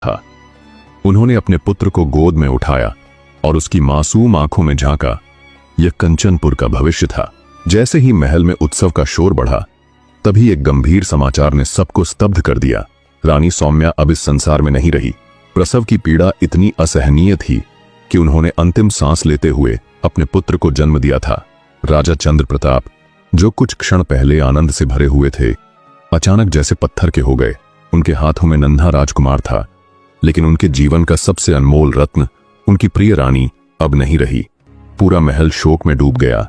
था। उन्होंने अपने पुत्र को गोद में उठाया और उसकी मासूम आंखों में झांका। यह कंचनपुर का भविष्य था। जैसे ही महल में उत्सव का शोर बढ़ा, तभी एक गंभीर समाचार ने सबको स्तब्ध कर दिया। रानी सौम्या अब इस संसार में नहीं रही। प्रसव की पीड़ा इतनी असहनीय थी कि उन्होंने अंतिम सांस लेते हुए अपने पुत्र को जन्म दिया था। राजा चंद्र प्रताप, जो कुछ क्षण पहले आनंद से भरे हुए थे, अचानक जैसे पत्थर के हो गए। उनके हाथों में नन्हा राजकुमार था, लेकिन उनके जीवन का सबसे अनमोल रत्न, उनकी प्रिय रानी, अब नहीं रही। पूरा महल शोक में डूब गया।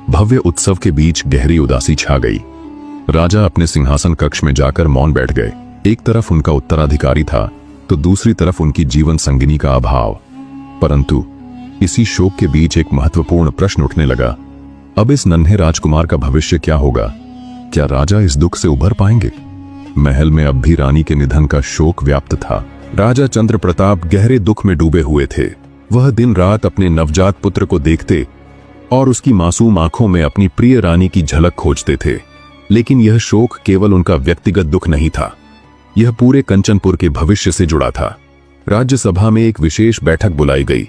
भव्य उत्सव के बीच गहरी उदासी छा गई। राजा अपने सिंहासन कक्ष में जाकर मौन बैठ गए। एक तरफ उनका उत्तराधिकारी था, तो दूसरी तरफ उनकी जीवन संगिनी का अभाव। परंतु इसी शोक के बीच एक महत्वपूर्ण प्रश्न उठने लगा। अब इस नन्हे राजकुमार का भविष्य क्या होगा? क्या राजा इस दुख से उभर पाएंगे? महल में अब भी रानी के निधन का शोक व्याप्त था। राजा चंद्र प्रताप गहरे दुख में डूबे हुए थे। वह दिन रात अपने नवजात पुत्र को देखते और उसकी मासूम आंखों में अपनी प्रिय रानी की झलक खोजते थे। लेकिन यह शोक केवल उनका व्यक्तिगत दुख नहीं था, यह पूरे कंचनपुर के भविष्य से जुड़ा था। राज्यसभा में एक विशेष बैठक बुलाई गई।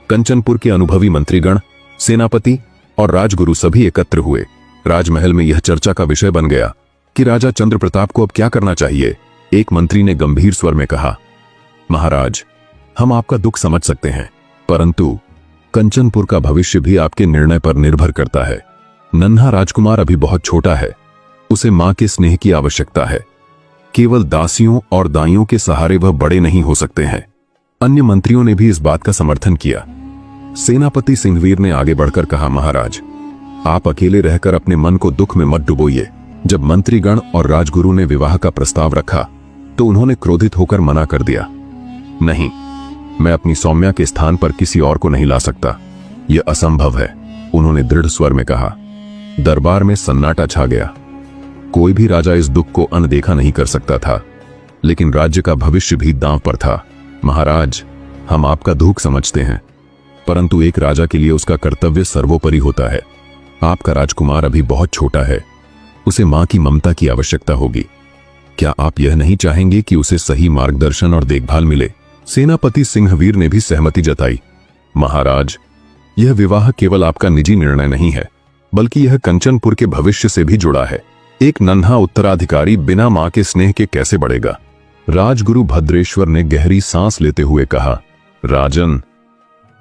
कंचनपुर के अनुभवी मंत्रीगण, सेनापति और राजगुरु सभी एकत्र हुए। राजमहल में यह चर्चा का विषय बन गया कि राजा चंद्र प्रताप को अब क्या करना चाहिए। एक मंत्री ने गंभीर स्वर में कहा, महाराज, हम आपका दुख समझ सकते हैं, परंतु कंचनपुर का भविष्य भी आपके निर्णय पर निर्भर करता है। नन्हा राजकुमार अभी बहुत छोटा है, उसे मां के स्नेह की आवश्यकता है। केवल दासियों और दाइयों के सहारे वह बड़े नहीं हो सकते हैं। अन्य मंत्रियों ने भी इस बात का समर्थन किया। सेनापति सिंहवीर ने आगे बढ़कर कहा, महाराज, आप अकेले रहकर अपने मन को दुख में मत डुबोइए। जब मंत्रीगण और राजगुरु ने विवाह का प्रस्ताव रखा, तो उन्होंने क्रोधित होकर मना कर दिया। नहीं, मैं अपनी सौम्या के स्थान पर किसी और को नहीं ला सकता, यह असंभव है, उन्होंने दृढ़ स्वर में कहा। दरबार में सन्नाटा छा गया। कोई भी राजा इस दुख को अनदेखा नहीं कर सकता था, लेकिन राज्य का भविष्य भी दांव पर था। महाराज, हम आपका दुख समझते हैं, परंतु एक राजा के लिए उसका कर्तव्य सर्वोपरि होता है। आपका राजकुमार अभी बहुत छोटा है, उसे मां की ममता की आवश्यकता होगी। क्या आप यह नहीं चाहेंगे कि उसे सही मार्गदर्शन और देखभाल मिले? सेनापति सिंहवीर ने भी सहमति जताई। महाराज, यह विवाह केवल आपका निजी निर्णय नहीं है, बल्कि यह कंचनपुर के भविष्य से भी जुड़ा है। एक नन्हा उत्तराधिकारी बिना मां के स्नेह के कैसे बढ़ेगा? राजगुरु भद्रेश्वर ने गहरी सांस लेते हुए कहा, राजन,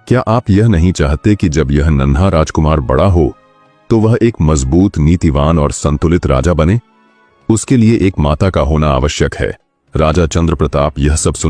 क्या आप यह नहीं चाहते कि जब यह नन्हा राजकुमार बड़ा हो तो वह एक मजबूत, नीतिवान और संतुलित राजा बने? उसके लिए एक माता का होना आवश्यक है। राजा चंद्र प्रताप यह सब